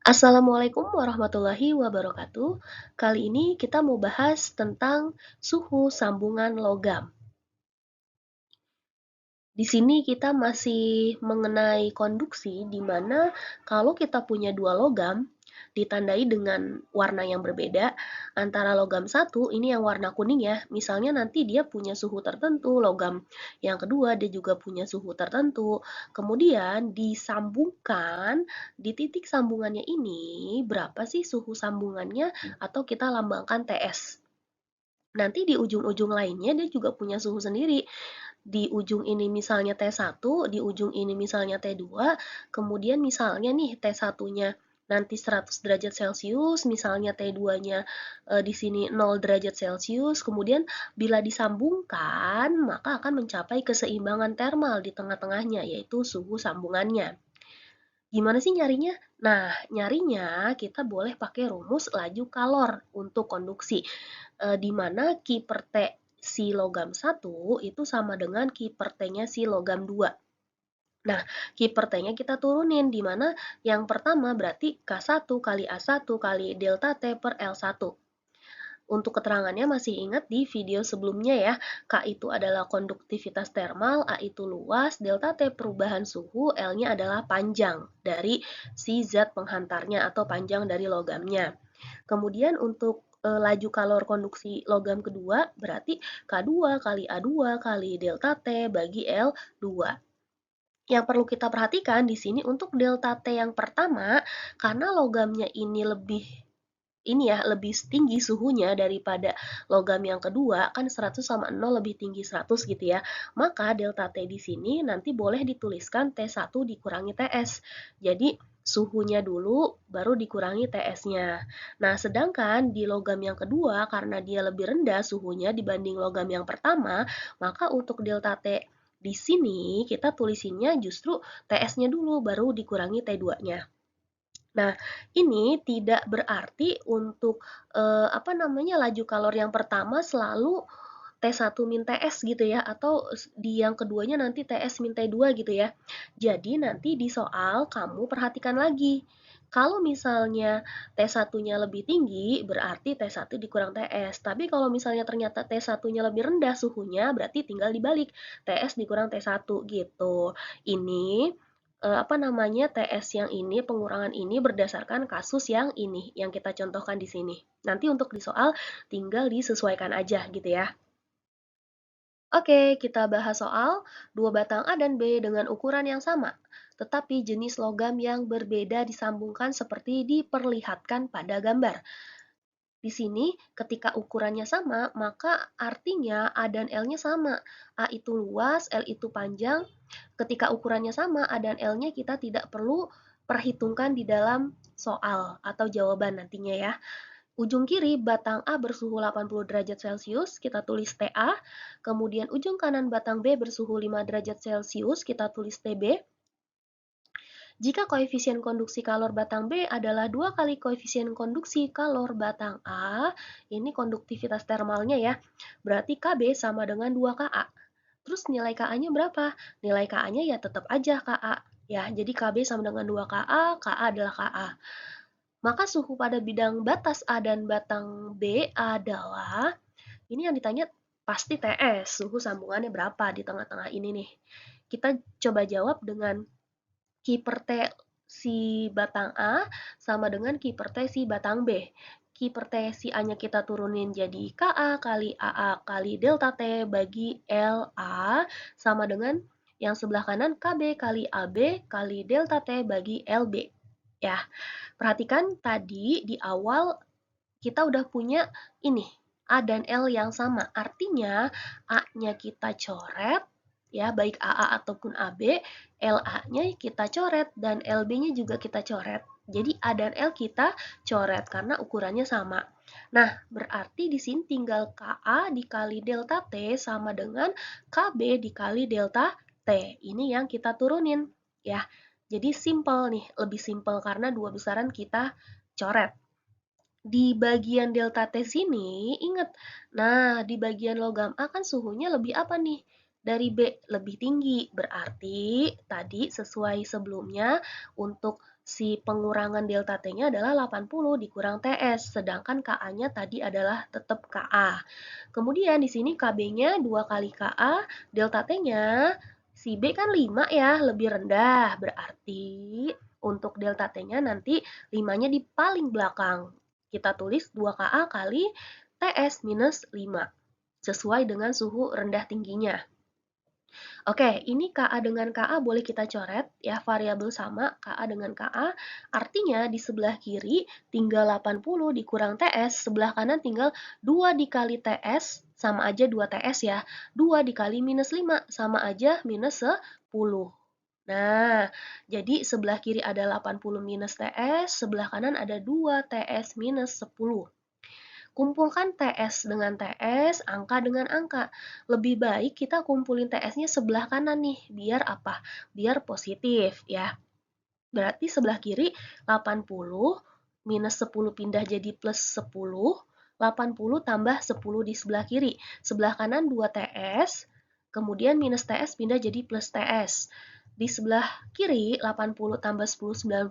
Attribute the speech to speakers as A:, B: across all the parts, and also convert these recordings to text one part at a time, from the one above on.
A: Assalamualaikum warahmatullahi wabarakatuh. Kali ini kita mau bahas tentang suhu sambungan logam. Di sini kita masih mengenai konduksi, di mana kalau kita punya dua logam, ditandai dengan warna yang berbeda, antara logam satu, ini yang warna kuning ya, misalnya nanti dia punya suhu tertentu, logam yang kedua dia juga punya suhu tertentu, kemudian disambungkan, di titik sambungannya ini, berapa sih suhu sambungannya, atau kita lambangkan TS. Nanti di ujung-ujung lainnya dia juga punya suhu sendiri. Di ujung ini misalnya T1, di ujung ini misalnya T2, kemudian misalnya nih T1-nya nanti 100 derajat Celcius, misalnya T2-nya di sini 0 derajat Celcius, kemudian bila disambungkan maka akan mencapai keseimbangan termal di tengah-tengahnya, yaitu suhu sambungannya. Gimana sih nyarinya? Nah, nyarinya kita boleh pakai rumus laju kalor untuk konduksi, di mana Q per T si logam 1 itu sama dengan Q per T-nya si logam 2. Nah, Q per T-nya kita turunin, di mana yang pertama berarti K1 kali A1 kali delta T per L1. Untuk keterangannya masih ingat di video sebelumnya ya, K itu adalah konduktivitas termal, A itu luas, delta T perubahan suhu, L-nya adalah panjang dari si zat penghantarnya atau panjang dari logamnya. Kemudian untuk laju kalor konduksi logam kedua berarti K2 kali A2 kali delta T bagi L2. Yang perlu kita perhatikan di sini untuk delta T yang pertama, karena logamnya ini lebih tinggi suhunya daripada logam yang kedua, kan 100 sama 0 lebih tinggi 100 gitu ya. Maka delta T di sini nanti boleh dituliskan T1 dikurangi TS. Jadi suhunya dulu baru dikurangi TS-nya. Nah, sedangkan di logam yang kedua karena dia lebih rendah suhunya dibanding logam yang pertama, maka untuk delta T di sini kita tulisinnya justru TS-nya dulu baru dikurangi T2-nya. Nah, ini tidak berarti untuk laju kalor yang pertama selalu T1 min TS gitu ya, atau di yang keduanya nanti TS min T2 gitu ya. Jadi nanti di soal kamu perhatikan lagi. Kalau misalnya T1-nya lebih tinggi, berarti T1 dikurang TS. Tapi kalau misalnya ternyata T1-nya lebih rendah suhunya, berarti tinggal dibalik, TS dikurang T1 gitu. Ini TS yang ini, pengurangan ini berdasarkan kasus yang ini, yang kita contohkan di sini. Nanti untuk di soal tinggal disesuaikan aja gitu ya. Oke, kita bahas soal dua batang A dan B dengan ukuran yang sama, tetapi jenis logam yang berbeda disambungkan seperti diperlihatkan pada gambar. Di sini, ketika ukurannya sama, maka artinya A dan L-nya sama. A itu luas, L itu panjang. Ketika ukurannya sama, A dan L-nya kita tidak perlu perhitungkan di dalam soal atau jawaban nantinya ya. Ujung kiri batang A bersuhu 80 derajat Celcius, kita tulis TA. Kemudian ujung kanan batang B bersuhu 5 derajat Celcius, kita tulis TB. Jika koefisien konduksi kalor batang B adalah 2 kali koefisien konduksi kalor batang A, ini konduktivitas termalnya ya, berarti KB sama dengan 2Ka. Terus nilai Ka-nya berapa? Nilai Ka-nya ya tetap aja Ka. Ya, jadi KB sama dengan 2Ka, Ka adalah Ka. Maka suhu pada bidang batas A dan batang B adalah, ini yang ditanya pasti TS, suhu sambungannya berapa di tengah-tengah ini nih. Kita coba jawab dengan Q per T si batang A sama dengan Q per T si batang B. Q per T si A-nya kita turunin jadi Ka kali AA kali delta T bagi LA sama dengan yang sebelah kanan KB kali AB kali delta T bagi LB. Ya, perhatikan tadi di awal kita udah punya ini, A dan L yang sama. Artinya A-nya kita coret, ya baik AA ataupun AB, LA-nya kita coret, dan LB-nya juga kita coret. Jadi A dan L kita coret karena ukurannya sama. Nah, berarti di sini tinggal KA dikali delta T sama dengan KB dikali delta T. Ini yang kita turunin, ya. Jadi simple nih, lebih simple karena dua besaran kita coret. Di bagian delta T sini, ingat, nah di bagian logam A kan suhunya lebih apa nih? Dari B, lebih tinggi. Berarti tadi sesuai sebelumnya untuk si pengurangan delta T-nya adalah 80 dikurang TS, sedangkan KA-nya tadi adalah tetap KA. Kemudian di sini KB-nya 2 kali KA, delta T-nya si B kan 5 ya, lebih rendah. Berarti untuk delta T-nya nanti 5-nya di paling belakang. Kita tulis 2KA kali TS minus 5, sesuai dengan suhu rendah tingginya. Oke, ini KA dengan KA boleh kita coret ya, variabel sama KA dengan KA. Artinya di sebelah kiri tinggal 80 dikurang TS, sebelah kanan tinggal 2 dikali TS, sama aja 2 TS ya. 2 dikali minus 5, sama aja minus 10. Nah, jadi sebelah kiri ada 80 minus TS, sebelah kanan ada 2 TS minus 10. Kumpulkan TS dengan TS, angka dengan angka. Lebih baik kita kumpulin TS-nya sebelah kanan nih, biar apa? Biar positif ya. Berarti sebelah kiri 80 minus 10 pindah jadi plus 10, 80 tambah 10 di sebelah kiri. Sebelah kanan 2 TS, kemudian minus TS pindah jadi plus TS. Di sebelah kiri 80 tambah 10 90,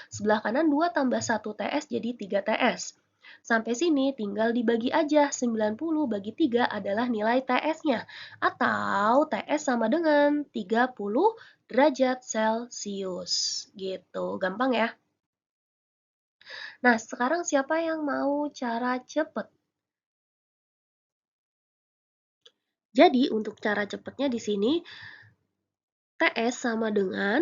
A: sebelah kanan 2 tambah 1 TS jadi 3 TS. Sampai sini tinggal dibagi aja, 90 bagi 3 adalah nilai TS-nya. Atau TS sama dengan 30 derajat Celcius. Gitu, gampang ya. Nah, sekarang siapa yang mau cara cepet? Jadi, untuk cara cepetnya di sini, TS sama dengan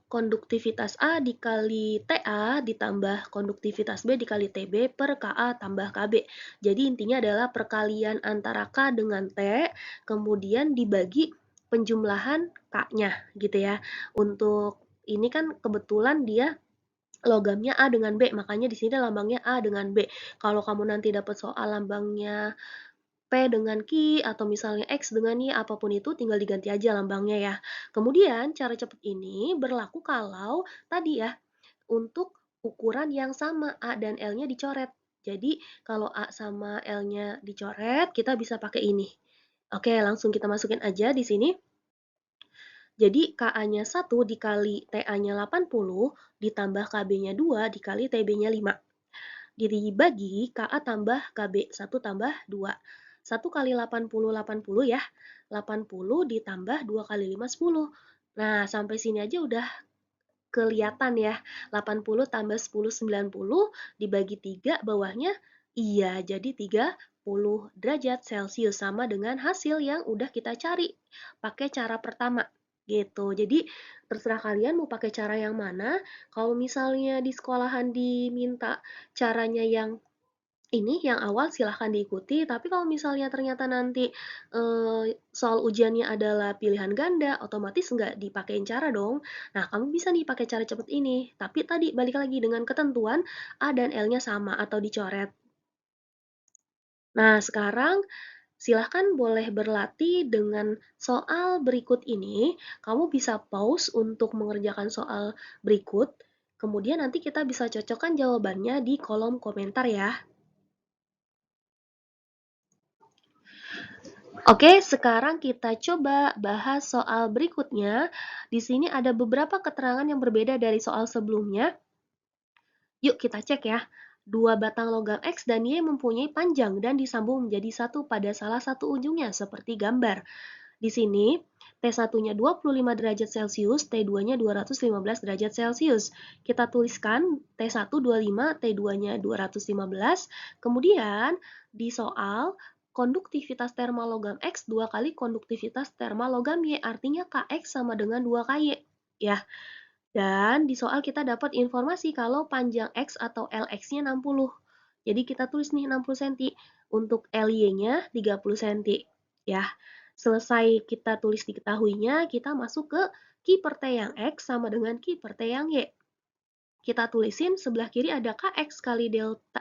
A: konduktivitas A dikali TA ditambah konduktivitas B dikali TB per KA tambah KB. Jadi intinya adalah perkalian antara K dengan T, kemudian dibagi penjumlahan K-nya gitu ya. Untuk ini kan kebetulan dia logamnya A dengan B, makanya di sini lambangnya A dengan B. Kalau kamu nanti dapat soal lambangnya P dengan Q atau misalnya X dengan Y, apapun itu tinggal diganti aja lambangnya ya. Kemudian cara cepat ini berlaku kalau tadi ya, untuk ukuran yang sama A dan L-nya dicoret. Jadi kalau A sama L-nya dicoret, kita bisa pakai ini. Oke, langsung kita masukin aja di sini. Jadi KA-nya 1 dikali TA-nya 80 ditambah KB-nya 2 dikali TB-nya 5. Dibagi KA tambah KB, 1 tambah 2. 1 kali 80, 80 ya. 80 ditambah 2 kali 5, 10. Nah, sampai sini aja udah kelihatan ya. 80 tambah 10, 90. Dibagi 3, bawahnya iya, jadi 30 derajat Celcius. Sama dengan hasil yang udah kita cari. Pakai cara pertama. Gitu. Jadi, terserah kalian mau pakai cara yang mana. Kalau misalnya di sekolahan diminta caranya yang ini yang awal silahkan diikuti, tapi kalau misalnya ternyata nanti soal ujiannya adalah pilihan ganda, otomatis nggak dipakein cara dong. Nah, kamu bisa nih pakai cara cepet ini, tapi tadi balik lagi dengan ketentuan A dan L-nya sama atau dicoret. Nah, sekarang silahkan boleh berlatih dengan soal berikut ini. Kamu bisa pause untuk mengerjakan soal berikut, kemudian nanti kita bisa cocokkan jawabannya di kolom komentar ya. Oke, sekarang kita coba bahas soal berikutnya. Di sini ada beberapa keterangan yang berbeda dari soal sebelumnya. Yuk kita cek ya. Dua batang logam X dan Y mempunyai panjang dan disambung menjadi satu pada salah satu ujungnya, seperti gambar. Di sini, T1-nya 25 derajat Celcius, T2-nya 215 derajat Celcius. Kita tuliskan T1 25, T2-nya 215. Kemudian, di soal, konduktivitas termal logam X 2 kali konduktivitas termal logam Y, artinya Kx sama dengan 2Ky. Ya, dan di soal kita dapat informasi kalau panjang X atau Lx-nya 60. Jadi kita tulis nih 60 cm. Untuk Ly-nya 30 cm. Ya, selesai kita tulis diketahuinya, kita masuk ke Q per T yang X sama dengan Q per T yang Y. Kita tulisin sebelah kiri ada Kx kali delta,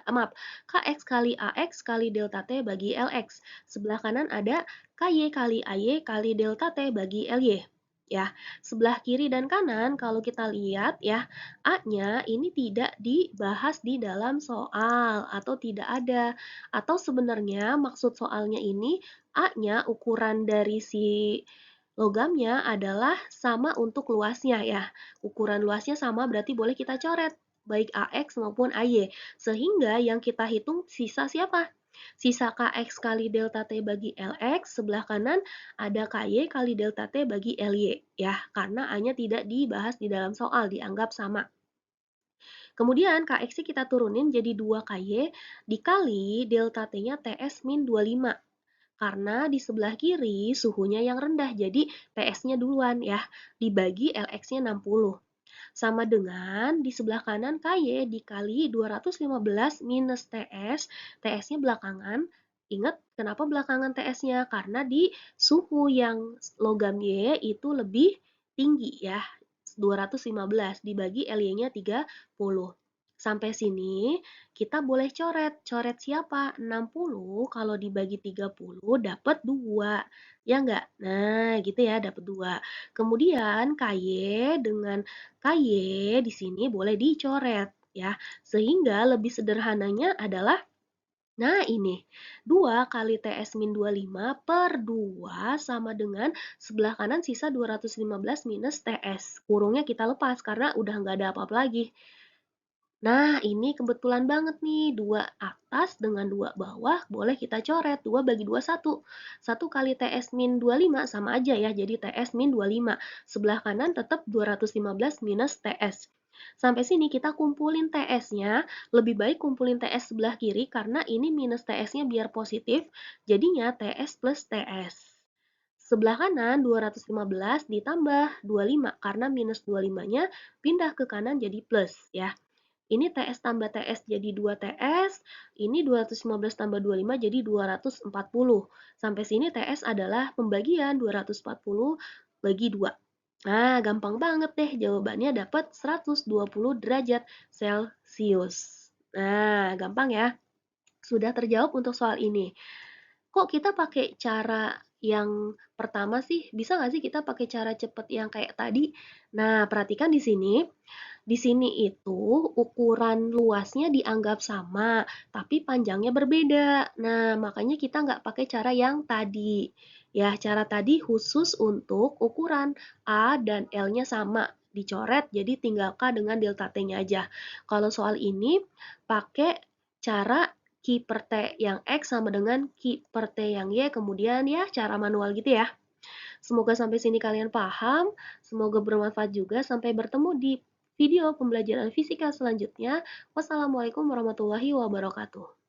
A: Kx kali Ax kali delta T bagi Lx. Sebelah kanan ada Ky kali Ay kali delta T bagi Ly. Ya, sebelah kiri dan kanan kalau kita lihat ya, A-nya ini tidak dibahas di dalam soal atau tidak ada. Atau sebenarnya maksud soalnya ini A-nya ukuran dari si Logamnya adalah sama untuk luasnya ya. Ukuran luasnya sama berarti boleh kita coret, baik AX maupun AY. Sehingga yang kita hitung sisa siapa? Sisa KX kali delta T bagi LX, sebelah kanan ada KY kali delta T bagi LY. Ya, karena A-nya tidak dibahas di dalam soal, dianggap sama. Kemudian KX kita turunin jadi 2KY dikali delta T-nya TS min 25. Karena di sebelah kiri suhunya yang rendah, jadi TS-nya duluan ya, dibagi LX-nya 60. Sama dengan di sebelah kanan KY dikali 215 minus TS, TS-nya belakangan. Ingat kenapa belakangan TS-nya? Karena di suhu yang logam Y itu lebih tinggi ya, 215 dibagi LY-nya 30. Sampai sini kita boleh coret. Coret siapa? 60 kalau dibagi 30 dapat 2. Ya enggak? Nah, gitu ya, dapat 2. Kemudian KY dengan KY di sini boleh dicoret ya. Sehingga lebih sederhananya adalah nah ini, 2 kali TS min 25 per 2 sama dengan sebelah kanan sisa 215 minus TS. Kurungnya kita lepas karena udah nggak ada apa-apa lagi. Nah, ini kebetulan banget nih, 2 atas dengan 2 bawah boleh kita coret. 2 bagi 2, 1. 1 kali TS min 25 sama aja ya, jadi TS min 25. Sebelah kanan tetap 215 minus TS. Sampai sini kita kumpulin TS-nya. Lebih baik kumpulin TS sebelah kiri karena ini minus TS-nya biar positif. Jadinya TS plus TS. Sebelah kanan 215 ditambah 25 karena minus 25-nya pindah ke kanan jadi plus ya. Ini TS tambah TS jadi 2TS, ini 215 tambah 25 jadi 240. Sampai sini TS adalah pembagian 240 bagi 2. Nah, gampang banget deh jawabannya dapat 120 derajat Celcius. Nah, gampang ya. Sudah terjawab untuk soal ini. Kok kita pakai cara yang pertama sih? Bisa nggak sih kita pakai cara cepet yang kayak tadi? Nah, perhatikan di sini. Di sini itu ukuran luasnya dianggap sama, tapi panjangnya berbeda. Nah, makanya kita nggak pakai cara yang tadi. Ya, cara tadi khusus untuk ukuran A dan L-nya sama. Dicoret, jadi tinggal K dengan delta T-nya aja. Kalau soal ini, pakai cara Q per T yang X sama dengan Q per T yang Y, kemudian ya cara manual gitu ya. Semoga sampai sini kalian paham, semoga bermanfaat juga. Sampai bertemu di video pembelajaran fisika selanjutnya. Wassalamualaikum warahmatullahi wabarakatuh.